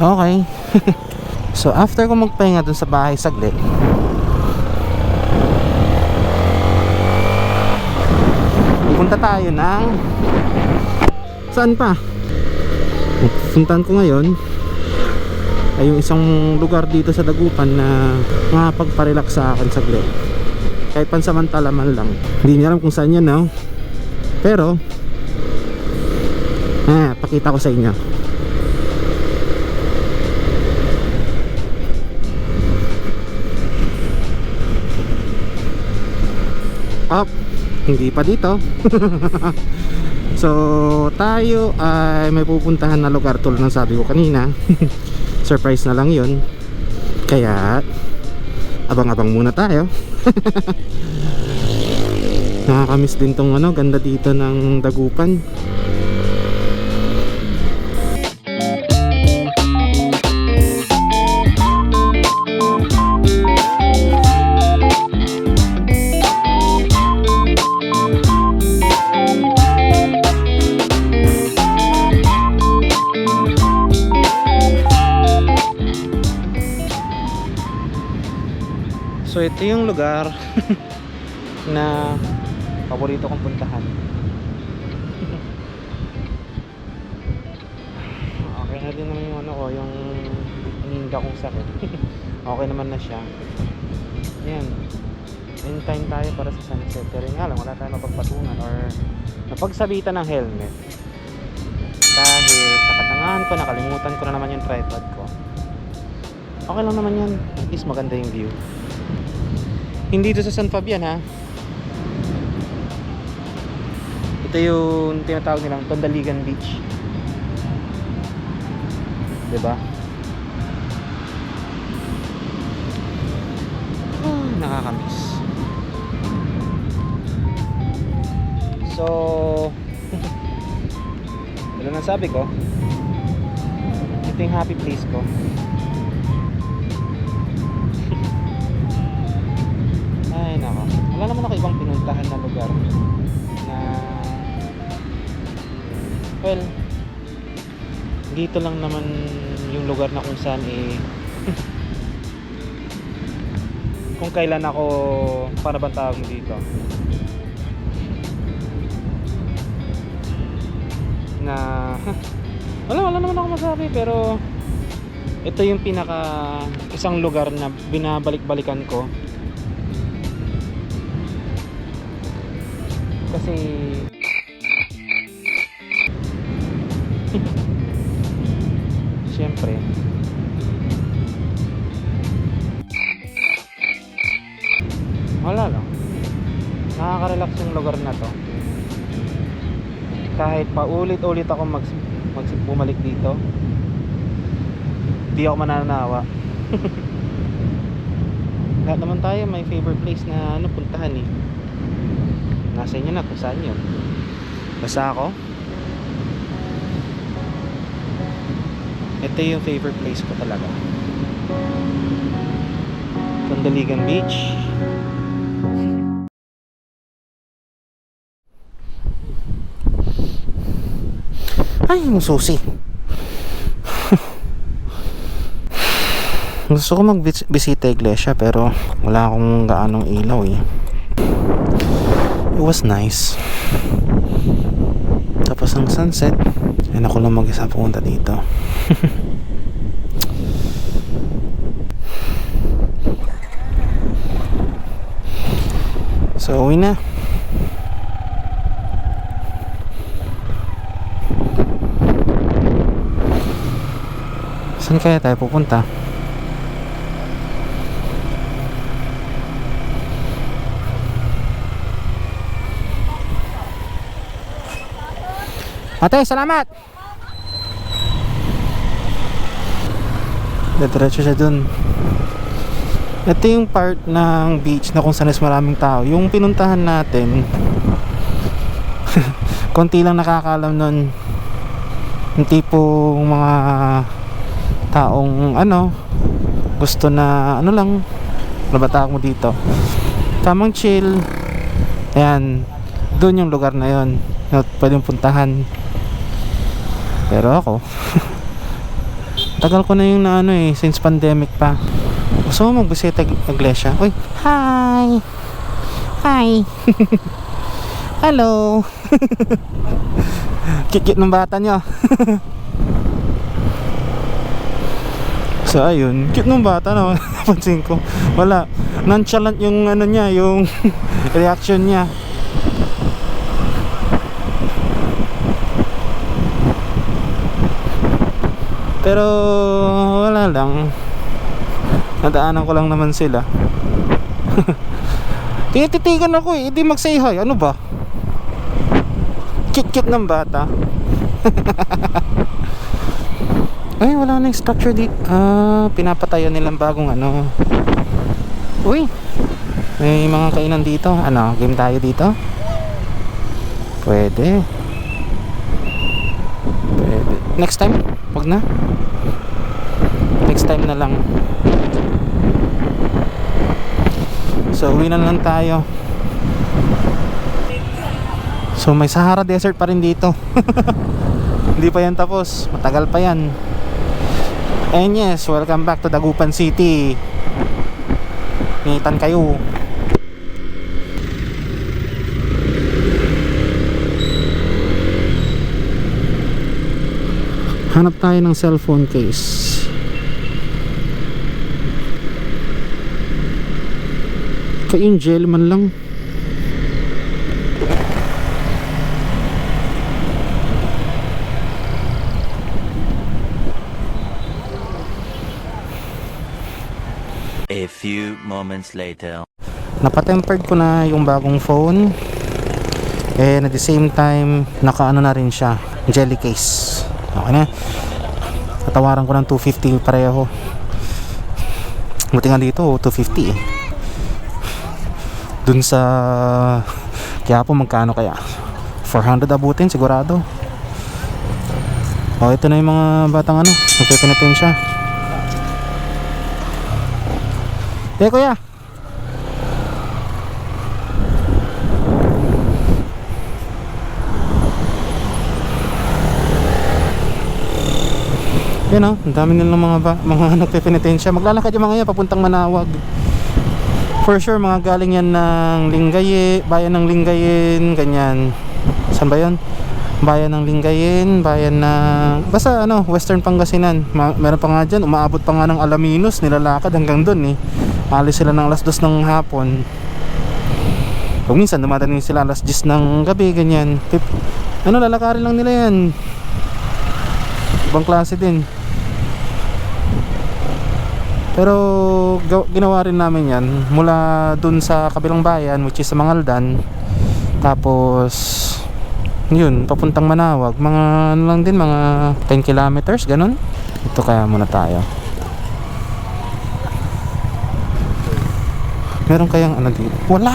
Okay. So after ko magpahinga dun sa bahay saglit, punta tayo ng saan pa? Puntahan ko ngayon ay yung isang lugar dito sa Dagupan na makapagparelax sa akin saglit, kahit pansamantala man lang. Hindi niya alam kung saan yan, no? Pero pakita ko sa inyo. Hindi pa dito. So tayo ay may pupuntahan na lugar tulad ng sabi ko kanina. Surprise na lang yun, kaya abang-abang muna tayo. Nakakamiss din tong ganda dito ng Dagupan. So ito yung lugar na paborito kong puntahan. Okay na din naman yung yung hininga kong sakit. Okay naman na siya. Yan, in time tayo para sa sunset. Pero nga lang, wala tayong mapagpatungan or napagsabitan ng helmet dahil sa katangahan ko, nakalimutan ko na naman yung tripod ko. Okay lang naman yan, at least maganda yung view. Hindi dito sa San Fabian, ha. Ito yung tinatawag nilang Tondaligan Beach, diba? Nakakamiss. So ano nang sabi ko, ito yung happy place ko. Ay nako, wala naman ako ibang pinuntahan na lugar na, well, dito lang naman yung lugar na kung saan kung kailan ako, paano bang tawag mo dito, na wala naman ako masabi, pero ito yung isang lugar na binabalik-balikan ko kasi siyempre wala lang, nakaka-relax yung lugar na to. Kahit paulit-ulit ako bumalik dito, di ako mananawa. Lahat naman tayo may favorite place na puntahan eh. Nasa inyo na kung saan yun. Basta ako, ito yung favorite place ko talaga, Tondaligan Beach. Ay, yung susi. Gusto ko magbisita iglesia pero wala akong gaanong ilaw eh. It was nice. Tapos ang sunset, ayun ako lang mag-isa pumunta dito. So uwi na. Saan kaya tayo pupunta? Ate, salamat! Diretso siya dun. Ito yung part ng beach na kung saan is maraming tao. Yung pinuntahan natin konti lang nakakaalam nun. Yung tipong mga taong gusto na lang, nabatawag mo dito, tamang chill. Ayan, dun yung lugar na yon na pwedeng puntahan. Pero ako Tagal ko na yung na ano eh, since pandemic pa. Gusto mo magbisita iglesia? Uy, hi! Hi! Hello! Cute ng bata nyo. So ayun, cute ng bata naman. Napansin ko. Wala, nonchalant yung ano niya, yung reaction niya. Pero wala lang, nadaanan ko lang naman sila. Tinititigan ako eh, hindi mag-say hi. Ano ba? Cute ng bata. Ay, wala na yung structure dito. Pinapatayan nilang bagong ano. Uy, may mga kainan dito. Ano, game tayo dito? Pwede. Next time? Wag na. Next time na lang. So uwi na lang tayo. So may Sahara Desert pa rin dito. Hindi pa yan tapos, matagal pa yan. And yes, welcome back to Dagupan City. Nitan kayo. Hanap tayo ng cellphone case. Kayong gel man lang. A few moments later. Napatempered ko na yung bagong phone. And at the same time, nakaano na rin siya, jelly case. Okay na. Tatawaran ko ng 250 pareho. Buti nga dito 250 eh. Dun sa Quiapo magkano kaya? 400 abutin sigurado. Oh, ito na yung mga batang ano, nagpipinitin siya. Kuya. Yan o, ang dami nilang mga nagpe-penitensya. Maglalakad yung mga yan papuntang Manawag. For sure mga galing yan ng Lingayen, bayan ng Lingayen, ganyan. Saan ba yun? Bayan ng Lingayen, bayan ng basta ano, Western Pangasinan. Meron pa nga dyan, umaabot pa nga ng Alaminos, nilalakad hanggang dun eh. Alis sila ng alas 2 ng hapon. Kung minsan dumadating sila alas 10 ng gabi, ganyan. Ano, lalakarin lang nila yan. Ibang klase din. Pero ginawa rin namin yan mula dun sa kabilang bayan, which is sa Mangaldan. Tapos yun, papuntang Manawag. Mga ano lang din, mga 10 kilometers, ganun. Ito kaya muna tayo. Meron kayang ano dito? Wala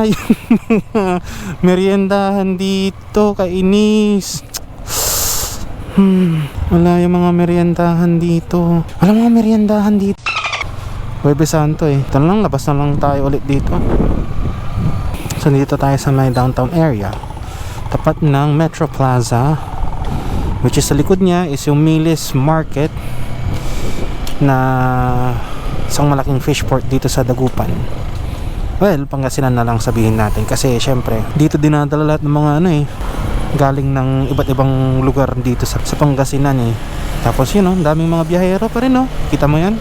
yung mga meriendahan dito, kainis. Wala yung mga meriendahan dito. Wala mga meriendahan dito. Huwebes Santo eh. Ito lang, labas na lang tayo ulit dito. So dito tayo sa may downtown area, tapat ng Metro Plaza, which is sa likod niya is yung Milis Market, na isang malaking fish port dito sa Dagupan. Well, Pangasinan na lang sabihin natin kasi syempre dito dinadala lahat ng mga ano eh, galing ng iba't ibang lugar dito sa Pangasinan eh. Tapos yun oh, daming mga biyahero pa rin oh. Kita mo yan?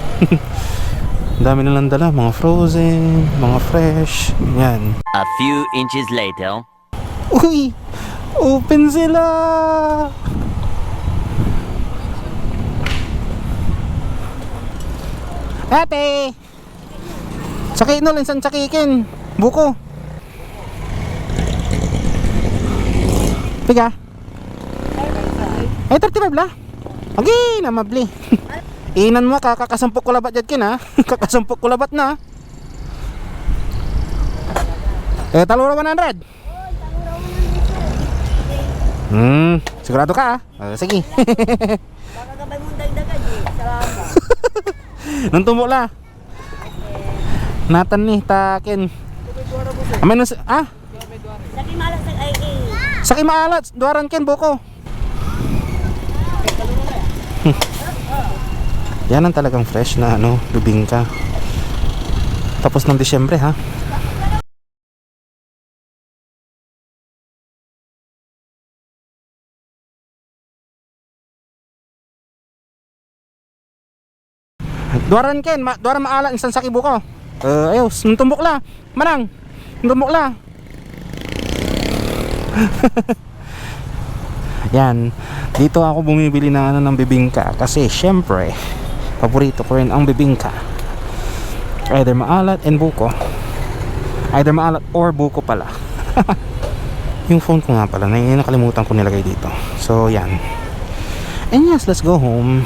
Dami nilang dala, mga frozen, mga fresh, yan. A few inches later. Uy! Open sila! Ate! Sakiin no, linsan sakikin. Buko. Piga. Ay, 35 lah. Agi, namabli. Inan mo, kakasumpok ko labat dyan ha. Kakasumpok ko labat na. Talura 100. Sigurado ka sige. Kakagabay mong dagdagan eh. Salamat. Nung tumo la. Natan ni takin. Amen na Saki malas ay Saki maalat, duaran ken buko. Yan ang talagang fresh na ano, bibingka. Tapos ng Disyembre ha. Duaran ken, duaran maala insan sa kibo ko. Ayaw, tumbok la. Manang. Tumbok la. Yan. Dito ako bumibili ng ano ng bibingka kasi syempre paborito ko rin ang bibingka. Either maalat and buko. Either maalat or buko pala. Yung phone ko nga pala, nakalimutan ko nilagay dito. So yan. And yes, let's go home.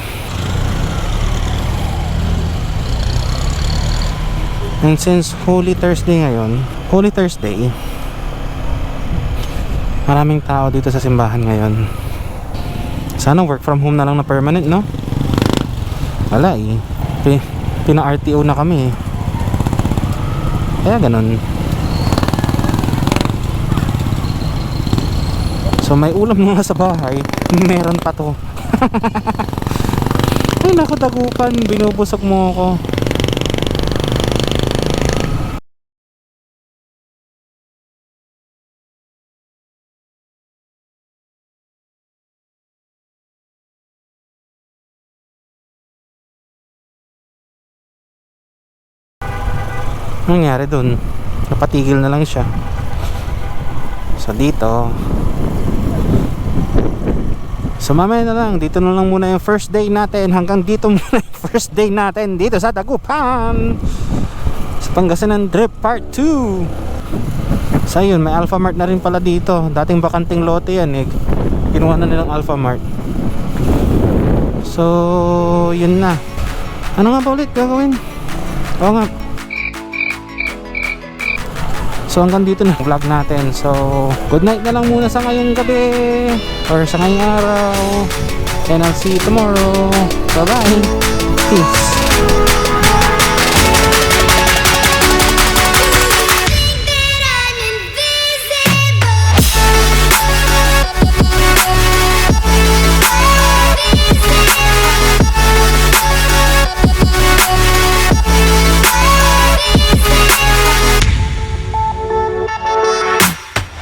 And since Holy Thursday ngayon, Holy Thursday, maraming tao dito sa simbahan ngayon. Sana work from home na lang na permanent, no? Wala eh. Pina-RTO na kami eh. Kaya ganun. So may ulam nga sa bahay, meron pa to. Ay naku, dagupan, binubusok mo ako. Anong nangyari dun? Napatigil na lang siya. So dito, so mamaya na lang, dito na lang muna yung first day natin. Hanggang dito muna yung first day natin dito sa Dagupan, sa Pangasinan Trip Part 2. So yun, may Alphamart na rin pala dito. Dating bakanting lote yan eh, kinuha na nilang Alphamart. So yun na. Ano nga ba ulit gagawin? Oo nga. So hanggang dito na vlog natin. So good night na lang muna sa ngayong gabi or sa ngayong araw. And I'll see you tomorrow. Bye bye. Peace.